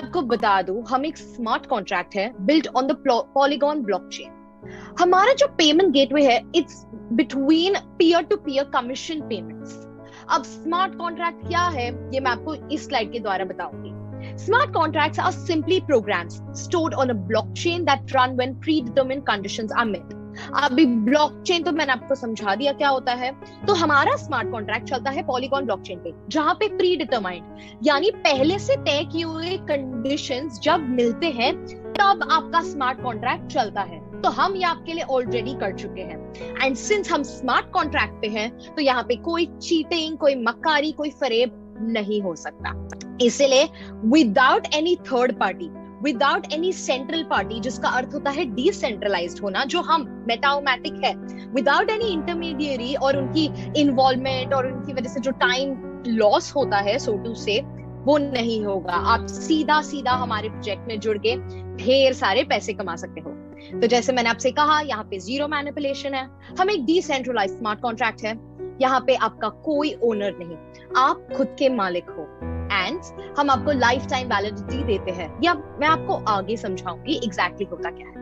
आपको बता दूं, हम एक स्मार्ट कॉन्ट्रैक्ट है built on the Polygon blockchain. हमारा जो पेमेंट गेटवे है, it's between peer to peer commission payments. अब स्मार्ट कॉन्ट्रैक्ट क्या है, ये मैं आपको इस स्लाइड के द्वारा बताऊंगी। Smart contracts are simply programs stored on a blockchain that run when predetermined conditions are met. अभी ब्लॉकचेन तो मैंने आपको समझा दिया क्या होता है। तो हमारा स्मार्ट कॉन्ट्रैक्ट चलता है पॉलीगॉन ब्लॉकचेन पे, जहां पे प्री डिटरमाइंड यानी पहले से तय किए हुए कंडीशंस जब मिलते हैं तब आपका स्मार्ट कॉन्ट्रैक्ट चलता है। तो हम ये आपके लिए ऑलरेडी कर चुके हैं। एंड सिंस हम स्मार्ट कॉन्ट्रैक्ट पे हैं, तो यहाँ पे कोई चीटिंग, कोई मक्कारी, कोई फरेब नहीं हो सकता। इसलिए without any third party, without any central party, जिसका अर्थ होता है डिसेंट्रलाइज्ड होना, जो हम मेटाओमैटिक है, विदाउट एनी इंटरमीडिएरी और उनकी इन्वॉल्वमेंट और उनकी वजह से जो टाइम लॉस होता है सो टू से, वो नहीं होगा। आप सीधा सीधा हमारे प्रोजेक्ट में जुड़ के ढेर सारे पैसे कमा सकते हो। तो जैसे मैंने आपसे कहा, यहाँ पे जीरो मैनिपुलेशन है, हम एक डिसेंट्रलाइज्ड स्मार्ट कॉन्ट्रैक्ट है। यहाँ पे आपका कोई ओनर नहीं, आप खुद के मालिक हो। एंड हम आपको लाइफ टाइम वैलिडिटी देते हैं, या मैं आपको आगे समझाऊंगी एग्जैक्टली होता क्या है।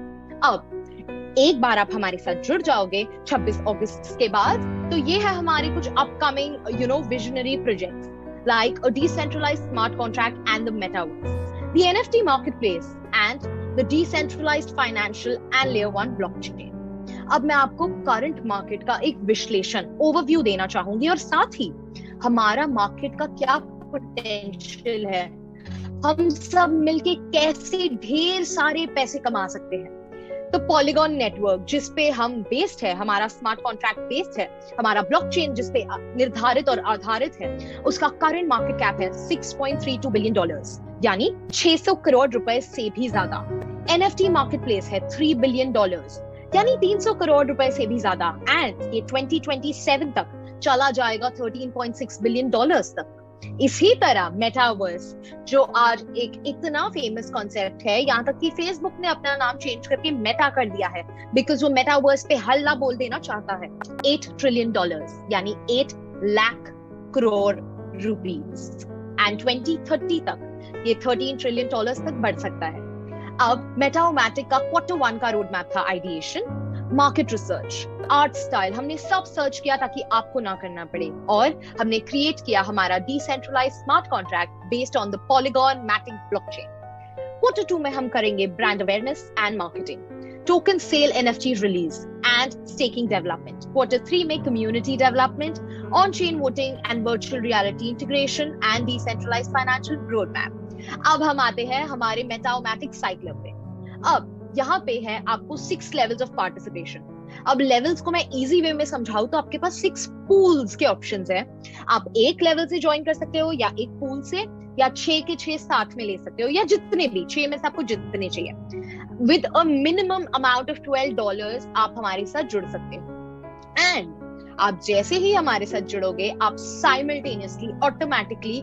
अब एक बार आप हमारे साथ जुड़ जाओगे 26 अगस्त के बाद, तो ये है हमारे कुछ upcoming visionary projects like a decentralized smart contract and the metaverse, the NFT marketplace and the decentralized financial and layer 1 blockchain. अब मैं आपको करंट मार्केट का एक विश्लेषण, ओवरव्यू देना चाहूंगी, और साथ ही हमारा मार्केट का क्या पोटेंशियल है, हम सब मिलके कैसे ढेर सारे पैसे कमा सकते हैं। तो पॉलीगॉन नेटवर्क जिसपे हम बेस्ड है, हमारा स्मार्ट कॉन्ट्रैक्ट बेस्ड है, हमारा ब्लॉकचेन जिसपे निर्धारित और आधारित है, उसका करंट मार्केट कैप है $6.32 बिलियन, यानी 600 करोड़ रुपए से भी ज्यादा। एनएफटी मार्केटप्लेस है $3 बिलियन, यानी 300 करोड़ रुपए से भी ज्यादा। एंड ये 2027 तक चला जाएगा $13.6 बिलियन तक। इसी तरह मेटावर्स, जो आज एक इतना फेमस कॉन्सेप्ट है, यहाँ तक कि फेसबुक ने अपना नाम चेंज करके मेटा कर दिया है, बिकॉज वो मेटावर्स पे हल्ला बोल देना चाहता है। $8 ट्रिलियन, यानी 8 लाख करोड़ रुपीस। एंड 2030 तक ये $13 ट्रिलियन तक बढ़ सकता है। अब मेटाओमैटिक का Q1 का रोड मैप था ideation, market research, art style, हमने सब सर्च किया ताकि आपको ना करना पड़े, और हमने क्रिएट किया हमारा decentralised smart contract based on the Polygon Matic blockchain. Q2 में हम करेंगे brand awareness and marketing, token sale, NFT release and staking development. Q3 में community development, on chain voting and virtual reality integration and decentralised financial road map. अब हम आते हैं हमारे मेटाओमैटिक cycle पे। अब यहाँ पे है आपको 6 लेवल्स ऑफ पार्टिसिपेशन। अब लेवल्स को मैं इजी वे में समझाऊं तो आपके पास 6 पूल्स के ऑप्शंस हैं। आप एक लेवल से ज्वाइन कर सकते हो, या एक पूल से, या 6 के 6 साथ में ले सकते हो, या जितने भी 6 में से आपको जितने चाहिए। With a minimum amount of $12 आप हमारे साथ जुड़ सकते हो। एंड आप जैसे ही हमारे साथ जुड़ोगे, आप साइमल्टेनियसली ऑटोमेटिकली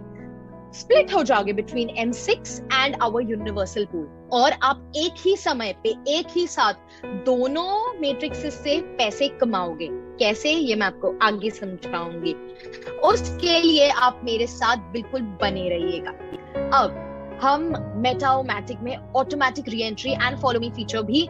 स्प्लिट हो जाओगे between M6 and our universal pool, और आप एक ही समय पे एक ही साथ दोनों मैट्रिक्स से पैसे कमाओगे। कैसे, ये मैं आपको आगे समझाऊंगी। उसके लिए आप मेरे साथ बिल्कुल बने रहिएगा। अब हम मेटाओमैटिक में automatic re entry and follow me feature भी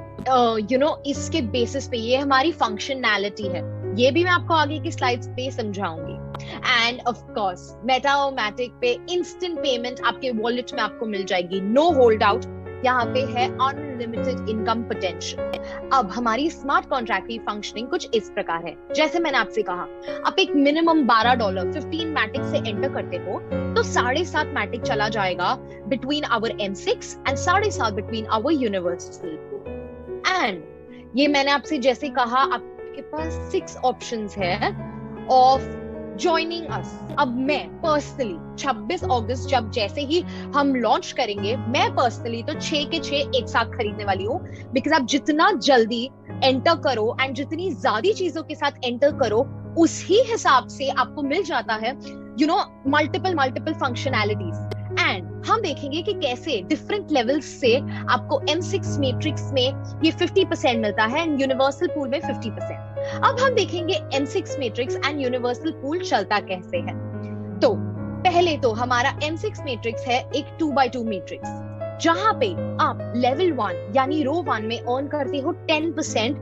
इसके बेसिस पे, ये हमारी फंक्शनैलिटी है, ये भी मैं आपको आगे की स्लाइड्स पे समझाऊंगी। एंड ऑफ कोर्स मेटाओमैटिक पे इंस्टेंट पेमेंट आपके वॉलेट में आपको मिल जाएगी, नो होल्ड आउट। यहाँ पे है अनलिमिटेड इनकम पोटेंशियल। अब हमारी स्मार्ट कॉन्ट्रैक्ट की फंक्शनिंग कुछ इस प्रकार है। जैसे मैंने आपसे कहा, आप एक मिनिमम $12 15 मैटिक से एंटर करते हो, तो 7.5 मैटिक चला जाएगा between our M6 and 7.5 between our universal. And ये मैंने आपसे जैसे कहा, आपके पास 6 ऑप्शंस है ऑफ ज्वाइनिंग अस। अब मैं पर्सनली 26 अगस्त जब जैसे ही हम लॉन्च करेंगे, मैं पर्सनली तो 6 के 6 एक साथ खरीदने वाली हूँ, बिकॉज आप जितना जल्दी एंटर करो एंड जितनी ज्यादा चीजों के साथ एंटर करो, उसी हिसाब से आपको मिल जाता है मल्टीपल फंक्शनैलिटीज। एंड हम देखेंगे कि कैसे डिफरेंट लेवल्स से आपको M6 मैट्रिक्स में ये 50% मिलता है एंड यूनिवर्सल पूल में 50%। अब हम देखेंगे M6 matrix and universal pool चलता कैसे है। तो पहले तो हमारा M6 मैट्रिक्स है एक 2x2 मैट्रिक्स। जहां पे आप लेवल 1 यानी रो 1 में अर्न करते हो 10%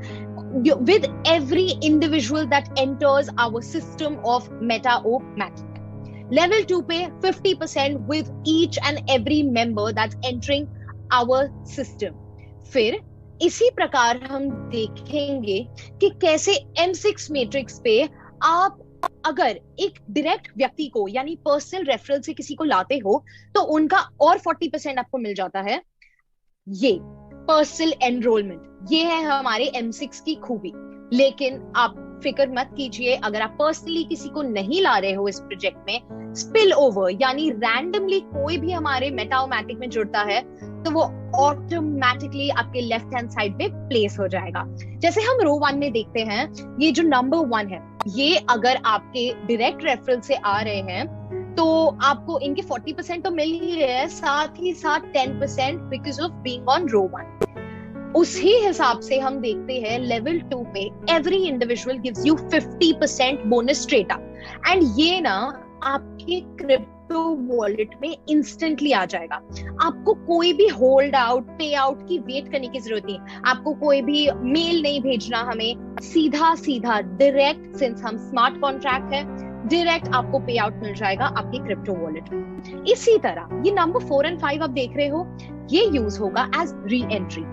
with every individual that enters our system of Meta-O-Matic. Level 2 पे 50% with each and every member that's entering our system. फिर इसी प्रकार हम देखेंगे कि कैसे M6 मैट्रिक्स पे आप अगर एक डायरेक्ट व्यक्ति को यानी पर्सनल रेफरल से किसी को लाते हो तो उनका और 40% आपको मिल जाता है। ये पर्सनल एनरोलमेंट, ये है हमारे M6 की खूबी। लेकिन आप फिक्र मत कीजिए, अगर आप पर्सनली किसी को नहीं ला रहे हो इस प्रोजेक्ट में, स्पिल ओवर यानी रैंडमली कोई भी हमारे Meta-O-Matic में जुड़ता है तो वो ऑटोमेटिकली आपके लेफ्ट हैंड साइड पे प्लेस हो जाएगा। जैसे हम रो 1 में देखते हैं, ये जो नंबर 1 है, ये अगर आपके डायरेक्ट रेफरल से आ रहे हैं तो आपको इनके 40% तो मिल ही रहे हैं, साथ ही साथ 10% बिकॉज ऑफ बीइंग ऑन रो 1। उसी हिसाब से हम देखते हैं लेवल 2 पे every individual gives you 50% bonus straight up, and ये ना आपके क्रिप्टो वॉलेट में इंस्टेंटली आ जाएगा। आपको कोई भी होल्ड आउट पे आउट की वेट करने की जरूरत नहीं, आपको कोई भी मेल नहीं भेजना, हमें सीधा सीधा डायरेक्ट, सिंस हम स्मार्ट कॉन्ट्रैक्ट है, डायरेक्ट आपको पे आउट मिल जाएगा आपके क्रिप्टो वॉलेट में। इसी तरह ये नंबर 4 और 5 आप देख रहे हो, ये यूज होगा as re entry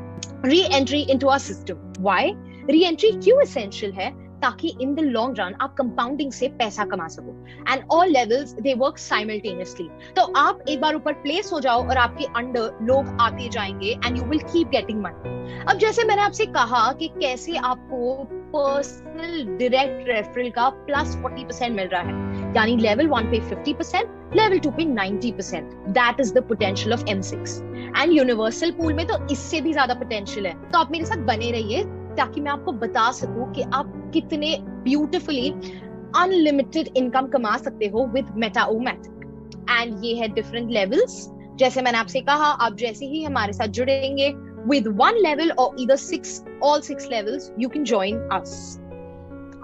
into our system. Why re entry क्यों एसेंशियल है? ताकि इन द लॉन्ग रन आप कंपाउंडिंग से पैसा कमा सको, and all levels they work simultaneously. तो आप एक बार ऊपर प्लेस हो जाओ और आपके अंडर लोग आते जाएंगे and you will keep getting money. अब जैसे मैंने आपसे कहा कि कैसे आपको पर्सनल डायरेक्ट रेफरल का प्लस 40% मिल रहा है, यानी लेवल 1 पे 50%, लेवल 2 पे 90%। That is the potential of M6, and universal pool में तो इससे भी ज्यादा पोटेंशियल है। तो आप मेरे साथ बने रहिए ताकि मैं आपको बता सकूं कि आप कितने ब्यूटिफुली अनलिमिटेड इनकम कमा सकते हो विद Meta-O-Matic। एंड ये है डिफरेंट लेवल्स। जैसे मैंने आपसे कहा, आप जैसे ही हमारे साथ जुड़ेंगे with one level or either all 6 levels, you can join us.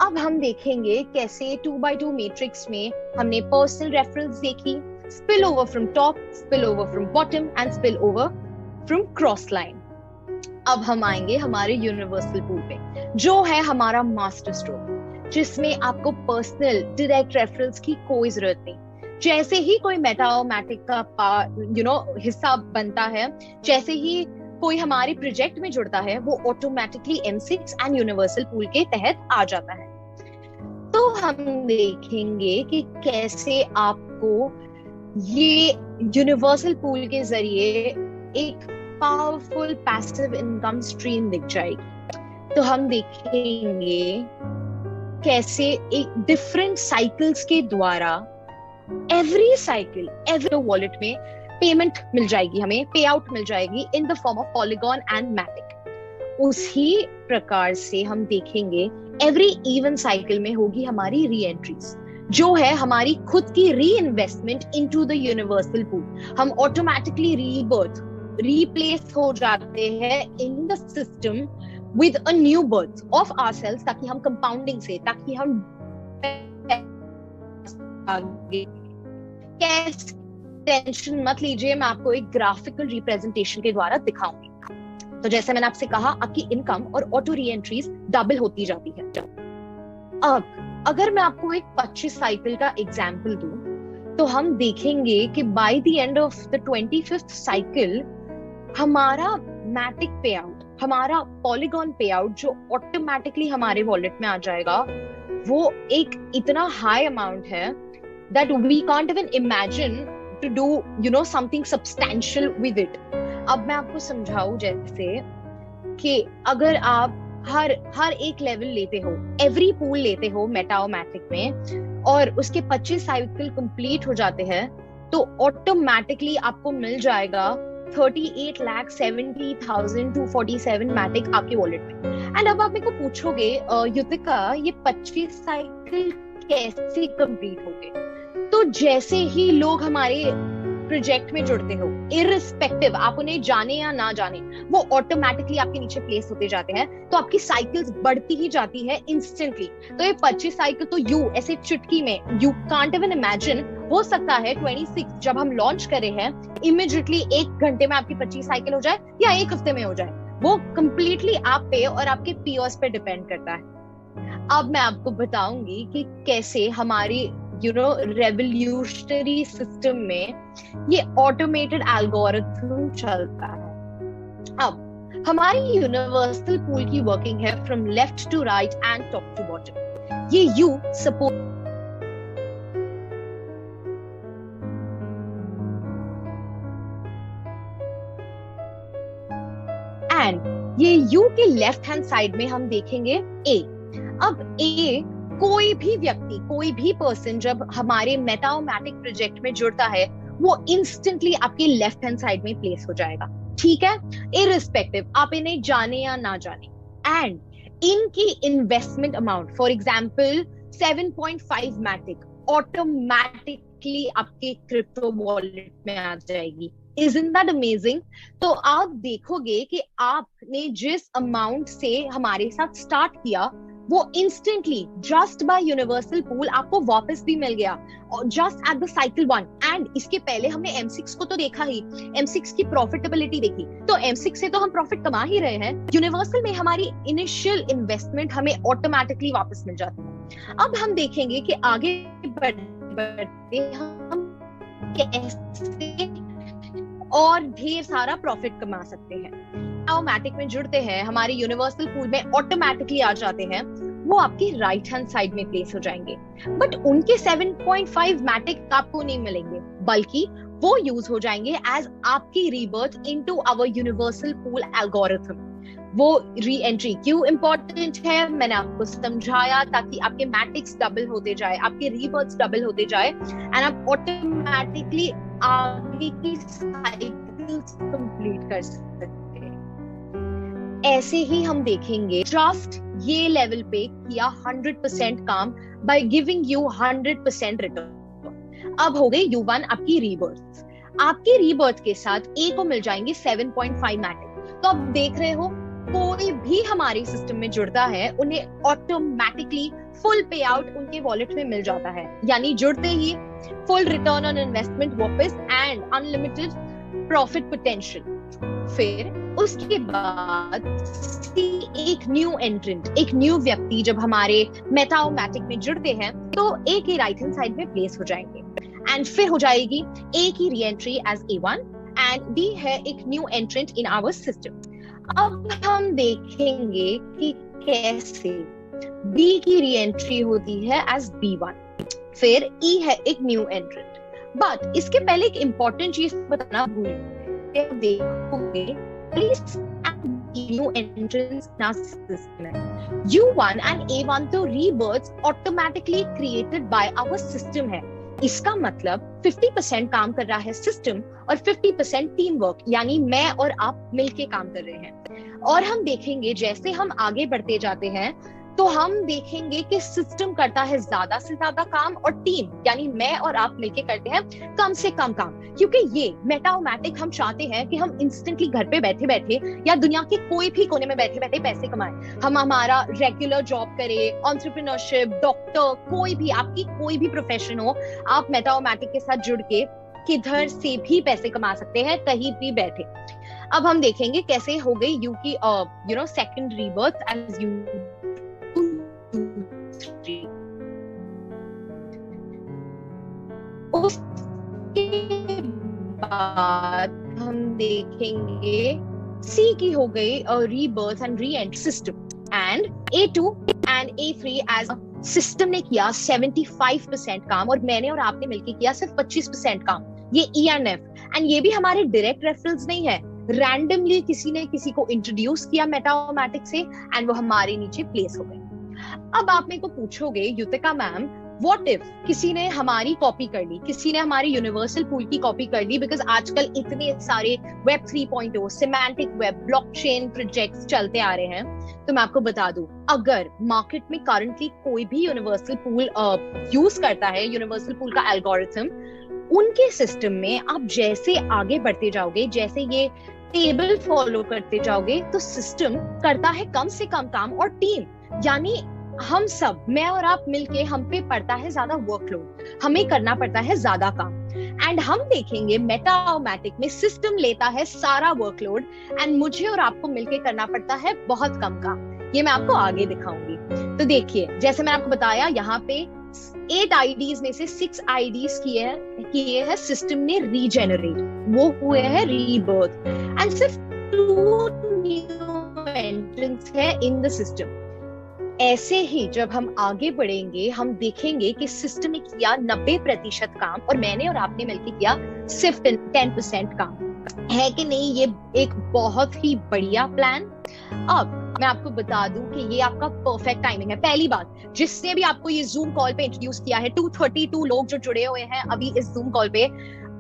अब हम देखेंगे कैसे 2x2 मैट्रिक्स में हमने पर्सनल रेफरल्स देखी, spill over from top, spill over from bottom and spill over from cross line। अब हम आएंगे हमारे यूनिवर्सल पूल पे, जो है हमारा मास्टर स्ट्रोक, जिसमें आपको पर्सनल डायरेक्ट रेफरल्स की कोई जरूरत नहीं। जैसे ही कोई Meta-O-Matic का हिस्सा बनता है, जैसे ही कोई हमारे प्रोजेक्ट में जुड़ता है, वो automatically M6 and universal pool के तहत आ जाता है। तो हम देखेंगे कि कैसे आपको ये यूनिवर्सल पूल के जरिए एक पावरफुल पैसिव इनकम स्ट्रीम दिख जाएगी। तो हम देखेंगे कैसे एक डिफरेंट साइकिल्स के द्वारा एवरी साइकिल एवरी वॉलेट में पेमेंट मिल जाएगी, हमें पे आउट मिल जाएगी in the form of Polygon and Matic. उसी प्रकार से हम देखेंगे एवरी इवन साइकिल में होगी हमारी री एंट्रीज, जो है हमारी खुद की री investment into the universal pool. हम ऑटोमेटिकली रीबर्थ रिप्लेस हो जाते हैं in the system with a new birth of ourselves, ताकि हम कंपाउंडिंग से, ताकि हम आगे कैसे, टेंशन मत लीजिए, मैं आपको एक ग्राफिकल रिप्रेजेंटेशन के द्वारा दिखाऊंगी। तो जैसे मैंने आपसे कहा, आपकी इनकम और ऑटो री एंट्रीज डबल होती जाती है। अब अगर मैं आपको एक 25 साइकिल का एग्जाम्पल दूं, तो हम देखेंगे कि by the end of the 25th cycle हमारा मैटिक पे आउट, हमारा पॉलीगॉन पे आउट जो ऑटोमेटिकली हमारे वॉलेट में आ जाएगा, वो एक इतना हाई अमाउंट है that we can't even imagine to do something substantial with it। अब मैं आपको समझाऊं, जैसे कि अगर आप हर एक लेवल लेते हो, एवरी पूल लेते हो Meta-O-Matic में, और उसके 25 साइकिल कंप्लीट हो जाते हैं, तो ऑटोमेटिकली आपको मिल जाएगा 38,70,247 मैटिक आपके वॉलेट में। एंड अब आप मेरे को पूछोगे, युतिका ये 25 साइकिल कैसे कंप्लीट हो गए? तो जैसे ही लोग हमारे प्रोजेक्ट में जुड़ते हो, इररिस्पेक्टिव आप उन्हें जाने या ना जाने, वो ऑटोमेटिकली आपके नीचे प्लेस होते जाते हैं, तो आपकी साइकिल्स बढ़ती ही जाती है इंस्टेंटली। तो ये 25 साइकिल तो ऐसे चुटकी में, यू कांट इवन इमेजिन हो सकता है 26 जब हम लॉन्च करे हैं इमिडिएटली 1 घंटे में आपकी 25 साइकिल हो जाए या 1 हफ्ते में हो जाए, वो कंप्लीटली आप पे और आपके पीयर्स पे डिपेंड करता है। अब मैं आपको बताऊंगी कि कैसे हमारी रेवोल्यूशनरी सिस्टम में ये ऑटोमेटेड एल्गोरिथम चलता है। अब हमारी यूनिवर्सल पूल की वर्किंग है from left to right and top to bottom. ये यू सपोर्ट एंड ये यू के लेफ्ट हैंड साइड में हम देखेंगे ए। अब ए कोई भी व्यक्ति, कोई भी पर्सन जब हमारे मेटाओमैटिक प्रोजेक्ट में जुड़ता है वो इंस्टेंटली आपके लेफ्ट हैंड साइड में प्लेस हो जाएगा, ठीक है, इररिस्पेक्टिव आप इन्हें जाने या ना जाने। एंड इनकी investment amount for example 7.5 Matic automatically आपके क्रिप्टो वॉलेट में आ जाएगी। Isn't that amazing? तो आप देखोगे कि आपने जिस अमाउंट से हमारे साथ स्टार्ट किया वो instantly just by universal pool आपको वापस भी मिल गया, just at the cycle 1। And इसके पहले हमने M6 को तो देखा ही, M6 की प्रॉफिटेबिलिटी देखी, तो M6 से तो हम प्रॉफिट कमा ही रहे हैं। यूनिवर्सल में हमारी इनिशियल इन्वेस्टमेंट हमें ऑटोमेटिकली वापस मिल जाती है। अब हम देखेंगे कि आगे बढ़ते हम कैसे और ढेर सारा प्रॉफिट कमा सकते हैं। ऑटोमेटिक में जुड़ते हैं, हमारे यूनिवर्सल पूल में ऑटोमेटिकली आ जाते हैं, वो आपकी राइट हैंड साइड में प्लेस हो जाएंगे। बट उनके 7.5 मैटिक आपको नहीं मिलेंगे, बल्कि वो यूज हो जाएंगे एज आपकी rebirth into our universal pool algorithm. वो री एंट्री क्यों इंपॉर्टेंट है मैंने आपको समझाया, ताकि आपके मैटिक्स डबल होते जाए, आपके रीबर्थ डबल होते जाए एंड आप ऑटोमेटिकली आगे की साइकिल्स कंप्लीट कर सकते हैं। ऐसे ही हम देखेंगे ट्रस्ट ये लेवल पे किया 100% काम बाय गिविंग यू 100% रिटर्न। अब हो गए U1 आपकी रीबर्थ, आपकी रीबर्थ के साथ ए को मिल जाएंगे 7.5 मैटिक। तो अब देख रहे हो कोई भी हमारे सिस्टम में जुड़ता है उन्हें ऑटोमेटिकली फुल पे आउट उनके वॉलेट में मिल जाता है, यानी जुड़ते ही फुल रिटर्न ऑन इन्वेस्टमेंट वापस एंड अनलिमिटेड प्रॉफिट पोटेंशियल। फिर उसके बाद एक न्यू एंट्रेंट, एक न्यू व्यक्ति जब हमारे मेटाओमैटिक में जुड़ते हैं तो ए के राइट हैंड साइड में प्लेस हो जाएंगे एंड फिर हो जाएगी ए की re entry as A1 and B है एक new entrant in our system. अब हम देखेंगे कि कैसे बी की री एंट्री होती है एज B1, फिर ई है एक न्यू एंट्रेंट। बट इसके पहले एक इंपॉर्टेंट चीज बताना भूल देखोगे, new entrants in our system है। U1 and A1 तो rebirths automatically created by our system है। इसका मतलब 50% काम कर रहा है सिस्टम और 50% टीम वर्क, यानी मैं और आप मिलके काम कर रहे हैं। और हम देखेंगे जैसे हम आगे बढ़ते जाते हैं तो हम देखेंगे कि सिस्टम करता है ज्यादा से ज्यादा काम और टीम यानी मैं और आप मिलके करते हैं कम से कम काम, क्योंकि ये मेटाओमैटिक हम चाहते हैं कि हम इंस्टेंटली घर पे बैठे बैठे या दुनिया के कोई भी कोने में बैठे बैठे पैसे कमाएं। हम हमारा रेगुलर जॉब करें, एंटरप्रेन्योरशिप, डॉक्टर, कोई भी आपकी कोई भी प्रोफेशन हो, आप मेटाओमैटिक के साथ जुड़ के किधर से भी पैसे कमा सकते हैं कहीं भी बैठे। अब हम देखेंगे कैसे हो गई यू की सेकंड रीबर्थ एज यू। उसके बाद हम देखेंगे सी की हो गई rebirth and reentry system and A2 and A3 as system ने किया 75% काम और मैंने और आपने मिलकर किया सिर्फ 25% काम। ये E एंड F एंड ये भी हमारे डायरेक्ट रेफरल्स नहीं है, रैंडमली किसी ने किसी को इंट्रोड्यूस किया मेटाओमैटिक से एंड वो हमारे नीचे प्लेस हो गए। अब आप मेरे को पूछोगे युतिका मैम व्हाट इफ किसी ने हमारी कॉपी कर ली, किसी ने हमारी यूनिवर्सल पूल की कॉपी कर ली, बिकॉज आजकल इतने सारे web 3.0 semantic web blockchain projects चलते आ रहे हैं। तो मैं आपको बता दूं अगर मार्केट में करंटली कोई भी यूनिवर्सल पूल यूज करता है, यूनिवर्सल पूल का एल्गोरिथम, उनके सिस्टम में आप जैसे आगे बढ़ते जाओगे, जैसे ये टेबल फॉलो करते जाओगे तो सिस्टम करता है कम से कम काम और टीम यानी हम सब, मैं और आप मिलके, हम पे पड़ता है ज्यादा वर्कलोड, हमें करना पड़ता है ज्यादा काम। एंड हम देखेंगे मेटाओमैटिक में सिस्टम लेता है सारा वर्कलोड एंड मुझे और आपको मिलके करना पड़ता है बहुत कम काम। ये मैं आपको आगे दिखाऊंगी। तो देखिए, जैसे मैंने आपको बताया, यहाँ पे 8 आईडीज में से 6 आईडीज किए हैं सिस्टम ने रीजेनरेट, वो हुए हैं रीबर्थ, एंड सिर्फ 2 न्यू एंट्रेंट्स है इन द सिस्टम। ऐसे ही जब हम आगे बढ़ेंगे, हम देखेंगे कि सिस्टम ने किया 90% काम और मैंने और आपने मिलकर किया सिर्फ 10% काम। है कि नहीं ये एक बहुत ही बढ़िया प्लान? अब मैं आपको बता दूं कि ये आपका परफेक्ट टाइमिंग है। पहली बात, जिसने भी आपको ये जूम कॉल पे इंट्रोड्यूस किया है, 232 लोग जो जुड़े हुए हैं अभी इस जूम कॉल पे,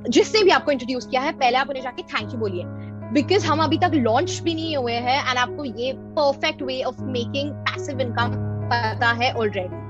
जिसने भी आपको इंट्रोड्यूस किया है, पहले आप उन्हें जाके थैंक यू बोलिए, बिकॉज हम अभी तक लॉन्च भी नहीं हुए हैं एंड आपको ये perfect way of making passive income पता है ऑलरेडी।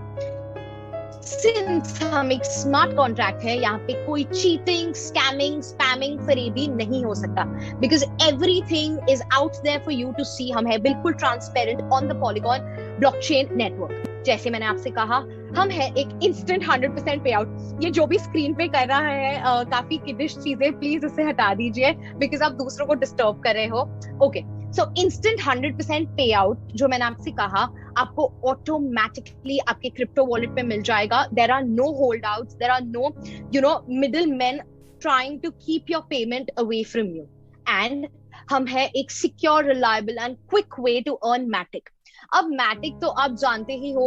सिंस हम एक स्मार्ट कॉन्ट्रैक्ट है, यहाँ पे कोई चीटिंग, स्कैमिंग, स्पैमिंग, फरेबी नहीं हो सकता, because everything is out there for you to see. हम है बिल्कुल transparent on the Polygon blockchain network. जैसे मैंने आपसे कहा, हम है एक इंस्टेंट 100% पे आउट। ये जो भी स्क्रीन पे कर रहा है काफी किडिश चीजें, प्लीज उसे हटा दीजिए बिकॉज आप दूसरों को डिस्टर्ब कर रहे हो। ओके, सो इंस्टेंट 100% पे आउट जो मैंने आपसे कहा, आपको ऑटोमेटिकली आपके क्रिप्टो वॉलेट पे मिल जाएगा। There are no hold outs, there are no middle man trying to keep your payment away from you. And हम है एक secure, reliable and quick way to earn Matic. अब मैटिक तो आप जानते ही हो,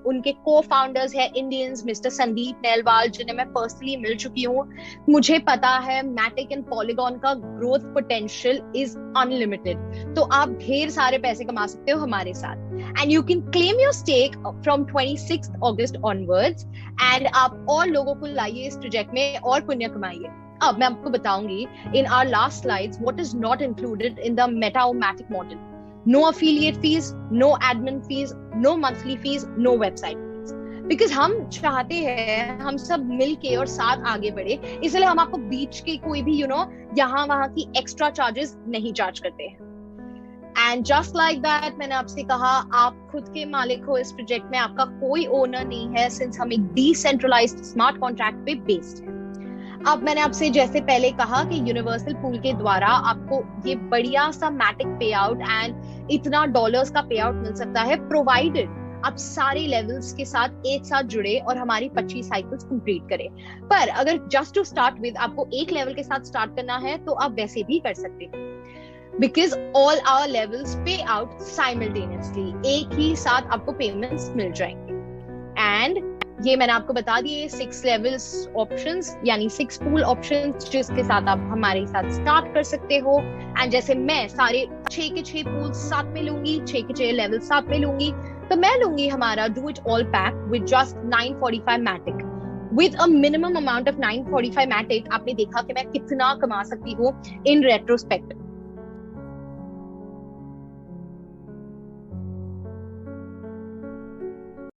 उनके को फाउंडर्स है इंडियंस, मिस्टर संदीप नेलवाल, जिन्हें मैं पर्सनली मिल चुकी हूँ। मुझे पता है मैटिक एंड पॉलीगॉन का ग्रोथ पोटेंशियल इज अनलिमिटेड, तो आप ढेर सारे पैसे कमा सकते हो हमारे साथ। And you can claim your stake from 26 August onwards. And आप और लोगों को लाइए इस प्रोजेक्ट में और पुण्य कमाइए। अब मैं आपको बताऊंगी in our last slides what is not included in the metaomatic model. No affiliate fees, no admin fees, no monthly fees, no website fees. Because हम चाहते हैं हम सब मिलके और साथ आगे बढ़े, इसलिए हम आपको बीच के कोई भी यहाँ वहाँ की एक्स्ट्रा चार्जेस नहीं चार्ज करते हैं। एंड जस्ट लाइक दैट, मैंने आपसे कहा, आप खुद के मालिक हो इस प्रोजेक्ट में, आपका कोई ओनर नहीं है, सिंस हम एक डिसेंट्रलाइज्ड स्मार्ट कॉन्ट्रैक्ट पे बेस्ड है। अब मैंने आपसे जैसे पहले कहा कि यूनिवर्सल पूल के द्वारा आपको ये बढ़िया सा मैटिक पे आउट एंड इतना डॉलर्स का पे आउट मिल सकता है, प्रोवाइडेड आप सारे लेवल्स के साथ एक साथ जुड़े और हमारी 25 साइकिल्स कंप्लीट करें। पर अगर जस्ट टू स्टार्ट विद आपको एक लेवल के साथ स्टार्ट करना है तो आप वैसे भी कर सकते हैं, बिकॉज ऑल आवर लेवल्स पे आउट साइमल्टेनियसली, एक ही साथ आपको पेमेंट्स मिल जाएंगे। एंड ये मैंने आपको बता दिए 6 लेवल्स ऑप्शंस, यानी 6 पूल ऑप्शंस जिसके साथ आप हमारे साथ स्टार्ट कर सकते हो। एंड जैसे मैं सारे 6 के 6 पूल्स साथ में लूंगी, 6 के 6 लेवल साथ में लूंगी, तो मैं लूंगी हमारा do it all pack with just 945 Matic with a minimum amount of 945 Matic. आपने देखा कि मैं कितना कमा सकती हूँ इन रेट्रोस्पेक्ट।